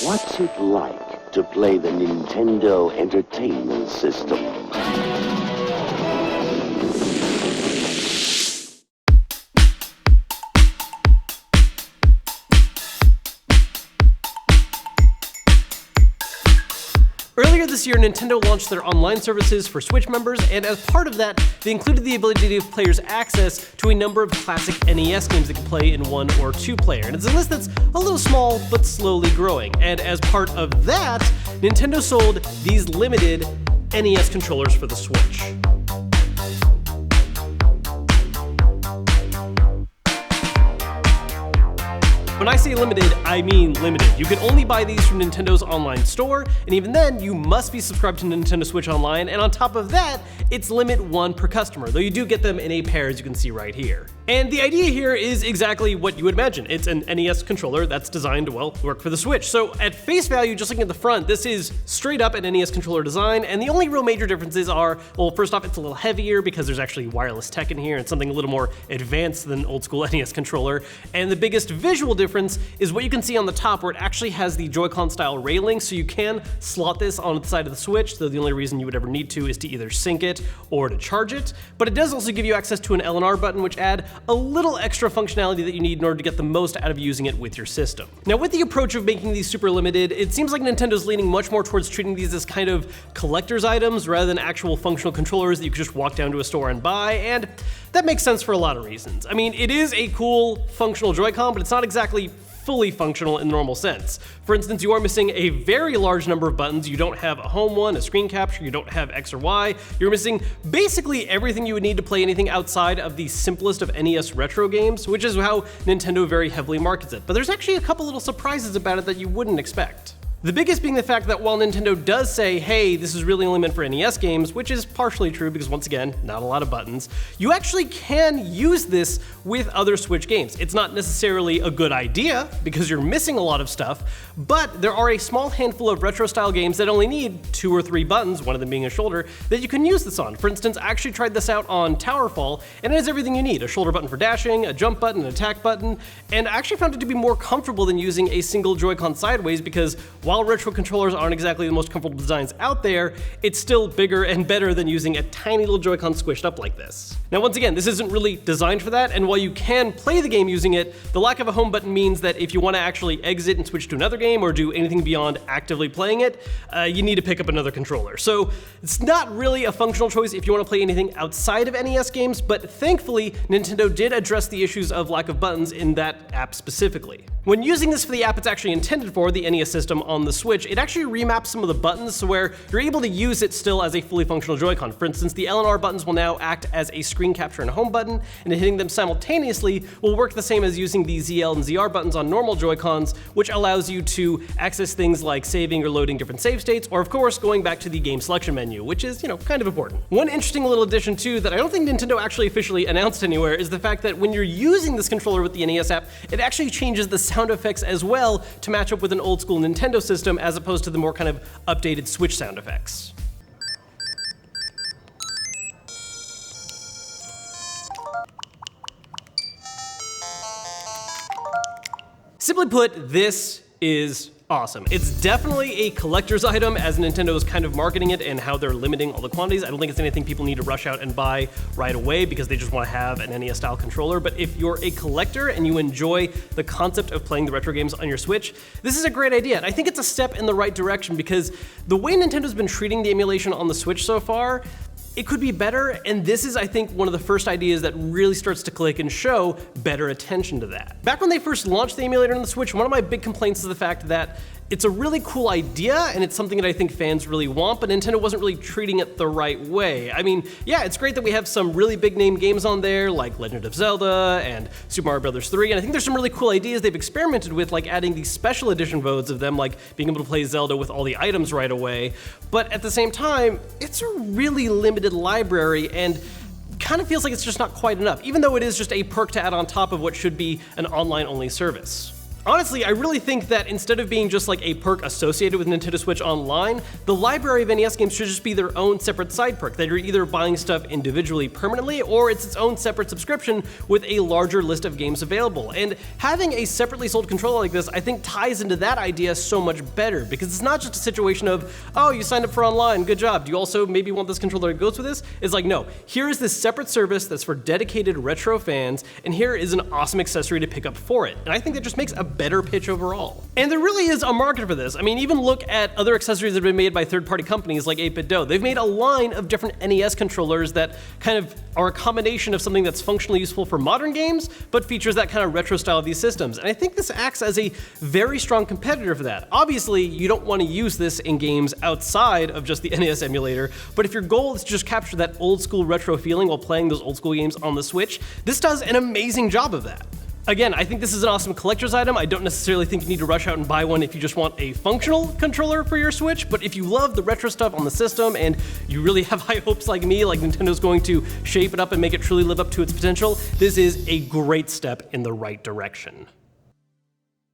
What's it like to play the Nintendo Entertainment System? Earlier this year, Nintendo launched their online services for Switch members, and as part of that, they included the ability to give players access to a number of classic NES games that can play in 1 or 2 player. And it's a list that's a little small, but slowly growing. And as part of that, Nintendo sold these limited NES controllers for the Switch. When I say limited, I mean limited. You can only buy these from Nintendo's online store, and even then, you must be subscribed to Nintendo Switch Online, and on top of that, it's limit 1 per customer, though you do get them in a pair, as you can see right here. And the idea here is exactly what you would imagine. It's an NES controller that's designed to, well, work for the Switch. So at face value, just looking at the front, this is straight up an NES controller design, and the only real major differences are, well, first off, it's a little heavier because there's actually wireless tech in here and something a little more advanced than old school NES controller. And the biggest visual difference is what you can see on the top, where it actually has the Joy-Con style railing, so you can slot this on the side of the Switch, though the only reason you would ever need to is to either sync it or to charge it. But it does also give you access to an L and R button, which add a little extra functionality that you need in order to get the most out of using it with your system. Now, with the approach of making these super limited, it seems like Nintendo's leaning much more towards treating these as kind of collector's items rather than actual functional controllers that you could just walk down to a store and buy, and that makes sense for a lot of reasons. I mean, it is a cool functional Joy-Con, but it's not exactly fully functional in the normal sense. For instance, you are missing a very large number of buttons. You don't have a home one, a screen capture, you don't have X or Y. You're missing basically everything you would need to play anything outside of the simplest of NES retro games, which is how Nintendo very heavily markets it. But there's actually a couple little surprises about it that you wouldn't expect. The biggest being the fact that while Nintendo does say, hey, this is really only meant for NES games, which is partially true because once again, not a lot of buttons, you actually can use this with other Switch games. It's not necessarily a good idea because you're missing a lot of stuff, but there are a small handful of retro style games that only need 2 or 3 buttons, one of them being a shoulder, that you can use this on. For instance, I actually tried this out on Towerfall, and it has everything you need: a shoulder button for dashing, a jump button, an attack button, and I actually found it to be more comfortable than using a single Joy-Con sideways because while retro controllers aren't exactly the most comfortable designs out there, it's still bigger and better than using a tiny little Joy-Con squished up like this. Now, once again, this isn't really designed for that, and while you can play the game using it, the lack of a home button means that if you want to actually exit and switch to another game or do anything beyond actively playing it, you need to pick up another controller. So it's not really a functional choice if you want to play anything outside of NES games, but thankfully, Nintendo did address the issues of lack of buttons in that app specifically. When using this for the app it's actually intended for, the NES system on the Switch, it actually remaps some of the buttons so where you're able to use it still as a fully functional Joy-Con. For instance, the L and R buttons will now act as a screen capture and home button, and hitting them simultaneously will work the same as using the ZL and ZR buttons on normal Joy-Cons, which allows you to access things like saving or loading different save states, or of course going back to the game selection menu, which is, kind of important. One interesting little addition too that I don't think Nintendo actually officially announced anywhere is the fact that when you're using this controller with the NES app, it actually changes the sound effects as well to match up with an old school Nintendo system as opposed to the more kind of updated Switch sound effects. Simply put, this is awesome. It's definitely a collector's item as Nintendo is kind of marketing it and how they're limiting all the quantities. I don't think it's anything people need to rush out and buy right away because they just want to have an NES style controller. But if you're a collector and you enjoy the concept of playing the retro games on your Switch, this is a great idea. And I think it's a step in the right direction because the way Nintendo's been treating the emulation on the Switch so far, it could be better, and this is, I think, one of the first ideas that really starts to click and show better attention to that. Back when they first launched the emulator on the Switch, one of my big complaints is the fact that it's a really cool idea, and it's something that I think fans really want, but Nintendo wasn't really treating it the right way. I mean, yeah, it's great that we have some really big name games on there, like Legend of Zelda and Super Mario Bros. 3, and I think there's some really cool ideas they've experimented with, like adding these special edition modes of them, like being able to play Zelda with all the items right away. But at the same time, it's a really limited library, and kind of feels like it's just not quite enough, even though it is just a perk to add on top of what should be an online-only service. Honestly, I really think that instead of being just like a perk associated with Nintendo Switch Online, the library of NES games should just be their own separate side perk, that you're either buying stuff individually permanently, or it's its own separate subscription with a larger list of games available. And having a separately sold controller like this, I think ties into that idea so much better, because it's not just a situation of, oh, you signed up for online, good job, do you also maybe want this controller that goes with this? It's like, no, here is this separate service that's for dedicated retro fans, and here is an awesome accessory to pick up for it. And I think that just makes a better pitch overall. And there really is a market for this. I mean, even look at other accessories that have been made by third-party companies like 8BitDo. They've made a line of different NES controllers that kind of are a combination of something that's functionally useful for modern games, but features that kind of retro style of these systems. And I think this acts as a very strong competitor for that. Obviously, you don't want to use this in games outside of just the NES emulator, but if your goal is to just capture that old school retro feeling while playing those old school games on the Switch, this does an amazing job of that. Again, I think this is an awesome collector's item. I don't necessarily think you need to rush out and buy one if you just want a functional controller for your Switch, but if you love the retro stuff on the system and you really have high hopes like me, like Nintendo's going to shape it up and make it truly live up to its potential, this is a great step in the right direction.